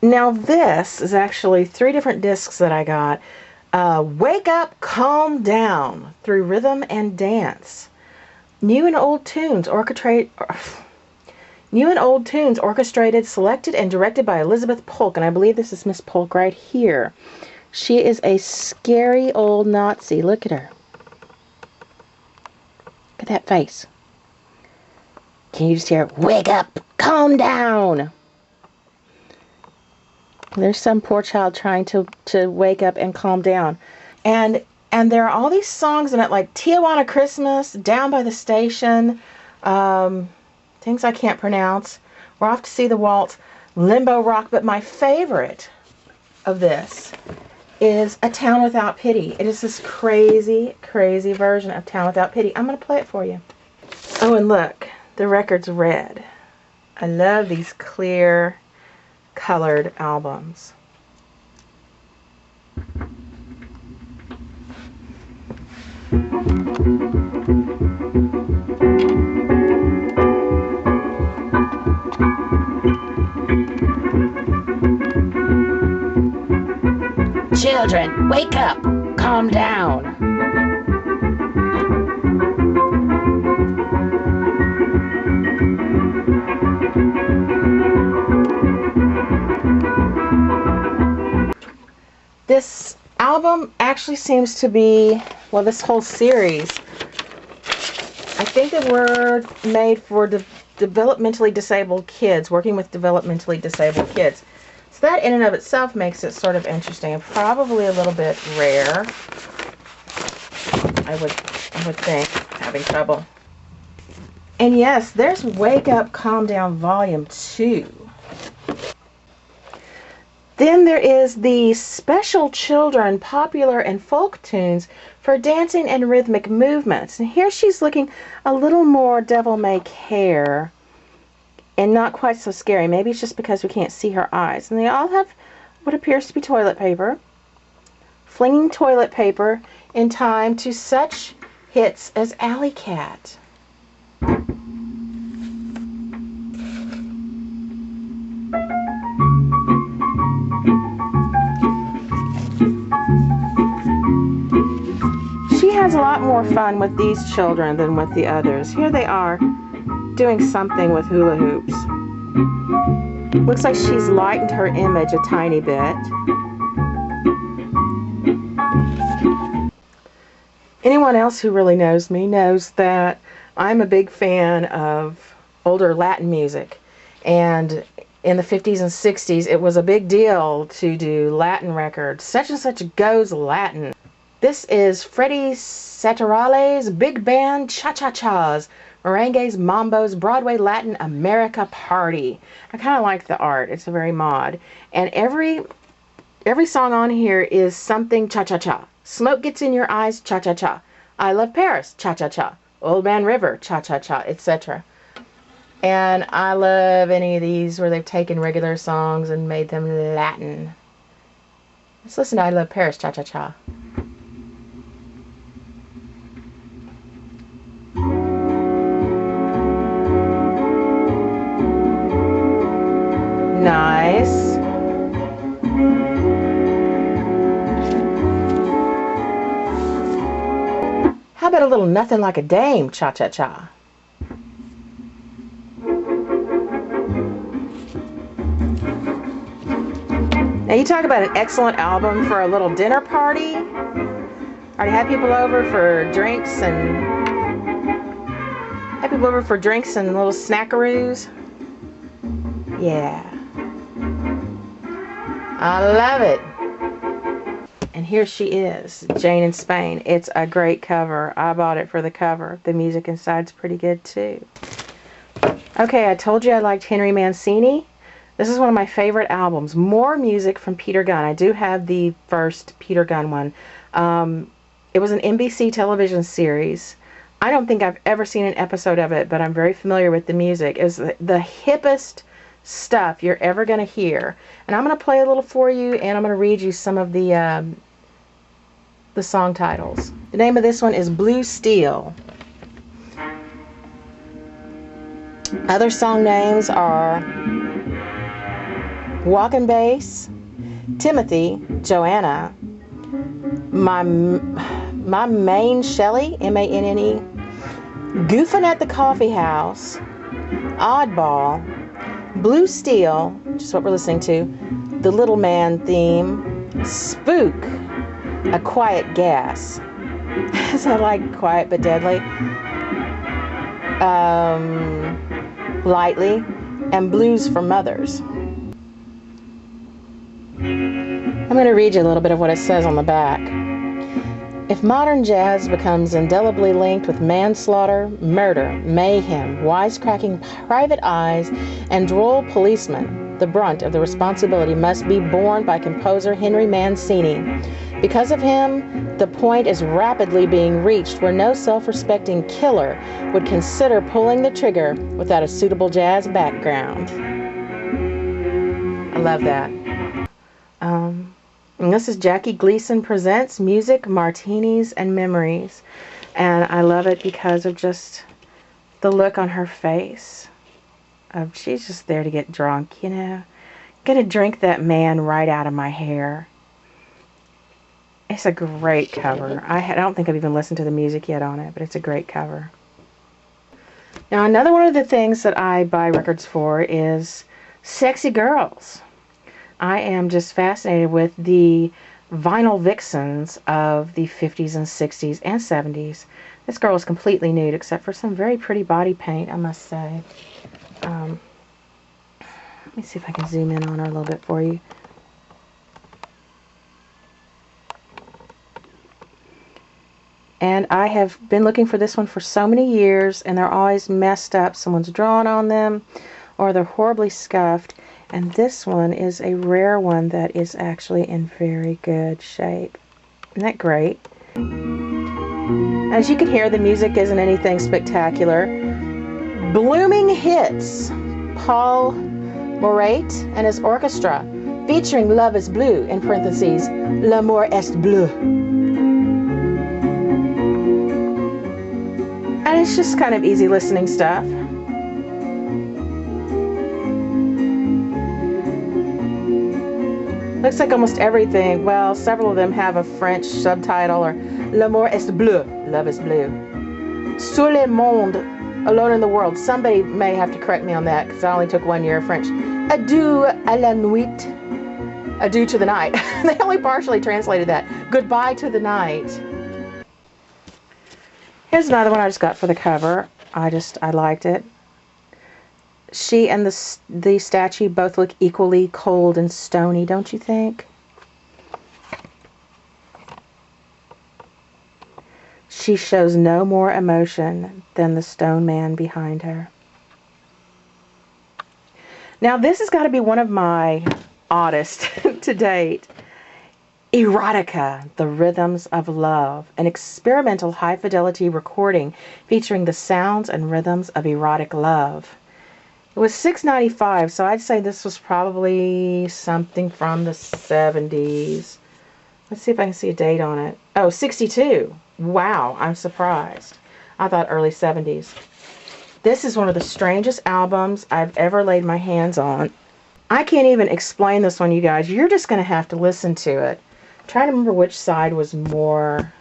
Now this is actually 3 different discs that I got. Wake Up, Calm Down, Through Rhythm and Dance. New and old tunes orchestrated, selected, and directed by Elizabeth Polk. And I believe this is Miss Polk right here. She is a scary old Nazi. Look at her. Look at that face. Can you just hear, wake up, calm down? There's some poor child trying to wake up and calm down. And there are all these songs in it, like Tijuana Christmas, Down by the Station, things I can't pronounce. We're Off to See the Waltz, Limbo Rock. But my favorite of this is A Town Without Pity. It is this crazy, crazy version of Town Without Pity. I'm going to play it for you. Oh, and look, the record's red. I love these clear colored albums. Children, wake up, calm down. This album actually seems to be, well, this whole series, I think they were made for developmentally disabled kids, working with developmentally disabled kids. So that in and of itself makes it sort of interesting and probably a little bit rare. I would think, having trouble. And yes, there's Wake Up, Calm Down Volume 2. Then there is the Special Children Popular and Folk Tunes for Dancing and Rhythmic Movements. And here she's looking a little more devil-may-care and not quite so scary. Maybe it's just because we can't see her eyes. And they all have what appears to be toilet paper. Flinging toilet paper in time to such hits as Alley Cat. She has a lot more fun with these children than with the others. Here they are doing something with hula hoops. Looks like she's lightened her image a tiny bit. Anyone else who really knows me knows that I'm a big fan of older Latin music. And in the 50s and 60s, it was a big deal to do Latin records. Such and such goes Latin. This is Freddie Satterale's Big Band Cha-Cha-Chas, Merengues, Mambos, Broadway Latin America Party. I kind of like the art. It's very mod. And every song on here is something cha-cha-cha. Smoke Gets in Your Eyes, cha-cha-cha. I Love Paris, cha-cha-cha. Old Man River, cha-cha-cha, etc. And I love any of these where they've taken regular songs and made them Latin. Let's listen to I Love Paris, cha-cha-cha. Nice. How about a little Nothing Like a Dame, cha-cha-cha? Now you talk about an excellent album for a little dinner party. Already had people over for drinks and little snackaroos. Yeah. I love it. And here she is, Jane in Spain. It's a great cover. I bought it for the cover. The music inside's pretty good too. Okay, I told you I liked Henry Mancini. This is one of my favorite albums. More music from Peter Gunn. I do have the first Peter Gunn one. It was an NBC television series. I don't think I've ever seen an episode of it, but I'm very familiar with the music. It's the hippest stuff you're ever going to hear. And I'm going to play a little for you, and I'm going to read you some of the song titles. The name of this one is Blue Steel. Other song names are walking bass, Timothy, Joanna, my main Shelley, M-A-N-N-E, Goofing at the Coffee House, Oddball, Blue Steel, which is what we're listening to, the Little Man theme, Spook, A Quiet Gas. So I like Quiet but Deadly, Lightly, and Blues for Mothers. I'm going to read you a little bit of what it says on the back. If modern jazz becomes indelibly linked with manslaughter, murder, mayhem, wisecracking private eyes, and droll policemen, the brunt of the responsibility must be borne by composer Henry Mancini. Because of him, the point is rapidly being reached where no self-respecting killer would consider pulling the trigger without a suitable jazz background. I love that. And this is Jackie Gleason Presents Music, Martinis, and Memories. And I love it because of just the look on her face. She's just there to get drunk, you know. Gonna drink that man right out of my hair. It's a great cover. I don't think I've even listened to the music yet on it, but it's a great cover. Now, another one of the things that I buy records for is sexy girls. I am just fascinated with the vinyl vixens of the 50s and 60s and 70s. This girl is completely nude except for some very pretty body paint, I must say. Let me see if I can zoom in on her a little bit for you. And I have been looking for this one for so many years, and they're always messed up. Someone's drawn on them, or they're horribly scuffed. And this one is a rare one that is actually in very good shape. Isn't that great? As you can hear, the music isn't anything spectacular. Blooming Hits, Paul Morat and his orchestra, featuring Love is Blue, in parentheses, L'amour est bleu. And it's just kind of easy listening stuff. Looks like almost everything, well, several of them have a French subtitle, or L'amour est bleu, Love is Blue. Sur le monde, Alone in the World. Somebody may have to correct me on that, because I only took 1 year of French. Adieu à la nuit. Adieu to the night. They only partially translated that. Goodbye to the night. Here's another one I just got for the cover. I liked it. She and the statue both look equally cold and stony, don't you think? She shows no more emotion than the stone man behind her. Now, this has got to be one of my oddest to date. Erotica, The Rhythms of Love, an experimental high-fidelity recording featuring the sounds and rhythms of erotic love. It was $6.95, so I'd say this was probably something from the 70s. Let's see if I can see a date on it. Oh, 62. Wow, I'm surprised. I thought early 70s. This is one of the strangest albums I've ever laid my hands on. I can't even explain this one, you guys. You're just going to have to listen to it. I'm trying to remember which side was more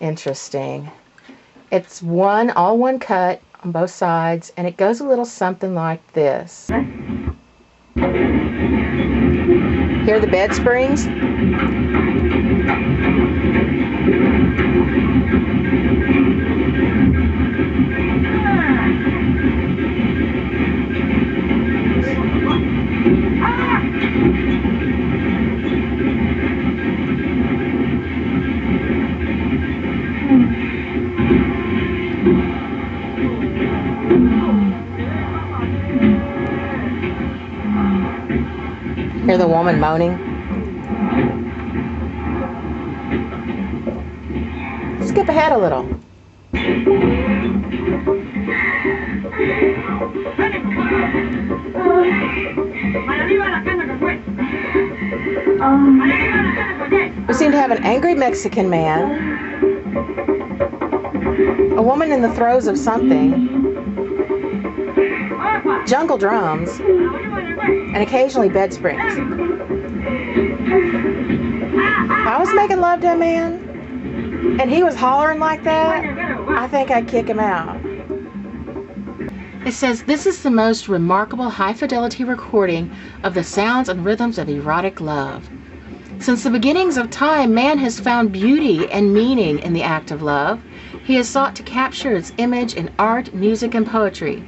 interesting. It's all one cut on both sides, and it goes a little something like this. Hear the bed springs? Hear the woman moaning? Skip ahead a little. We seem to have an angry Mexican man, a woman in the throes of something, jungle drums, and occasionally bed springs. If I was making love to a man and he was hollering like that, I think I'd kick him out. It says, this is the most remarkable high-fidelity recording of the sounds and rhythms of erotic love. Since the beginnings of time, man has found beauty and meaning in the act of love. He has sought to capture its image in art, music, and poetry.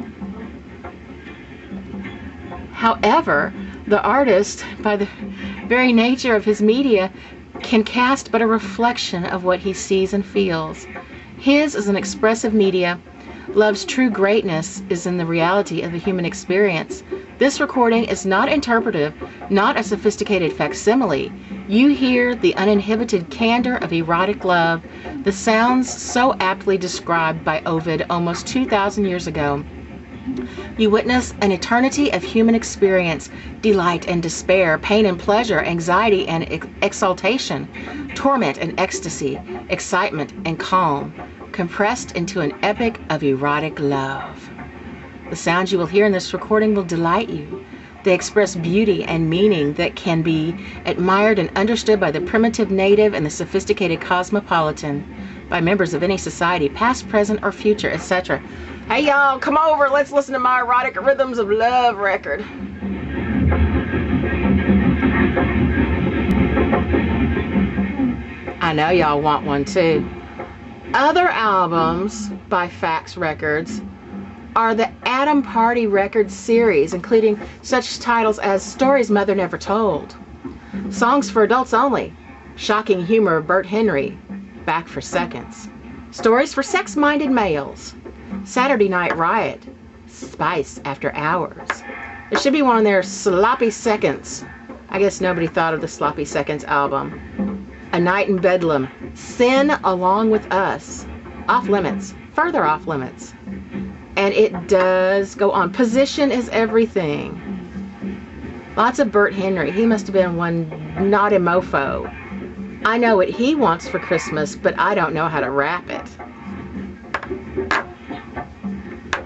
However, the artist, by the very nature of his media, can cast but a reflection of what he sees and feels. His is an expressive media. Love's true greatness is in the reality of the human experience. This recording is not interpretive, not a sophisticated facsimile. You hear the uninhibited candor of erotic love, the sounds so aptly described by Ovid almost 2,000 years ago. You witness an eternity of human experience, delight and despair, pain and pleasure, anxiety and exaltation, torment and ecstasy, excitement and calm, compressed into an epic of erotic love. The sounds you will hear in this recording will delight you. They express beauty and meaning that can be admired and understood by the primitive native and the sophisticated cosmopolitan, by members of any society, past, present, or future, etc. Hey y'all, come over, let's listen to my Erotic Rhythms of Love record. I know y'all want one too. Other albums by Fax Records are the Atom Party Records series, including such titles as Stories Mother Never Told, Songs for Adults Only, Shocking Humor of Bert Henry, Back for Seconds, Stories for Sex-Minded Males, Saturday Night Riot, Spice After Hours. There should be one on there, Sloppy Seconds. I guess nobody thought of the Sloppy Seconds album. A Night in Bedlam, Sin Along with Us, Off Limits, Further Off Limits. And it does go on. Position is Everything. Lots of Bert Henry. He must have been one naughty mofo. I know what he wants for Christmas, but I don't know how to rap it.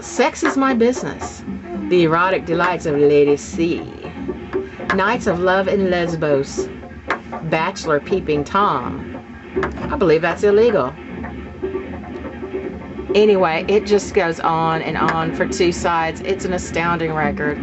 Sex is My Business. The Erotic Delights of Lady C. Nights of Love in Lesbos. Bachelor Peeping Tom. I believe that's illegal. Anyway, it just goes on and on for two sides. It's an astounding record.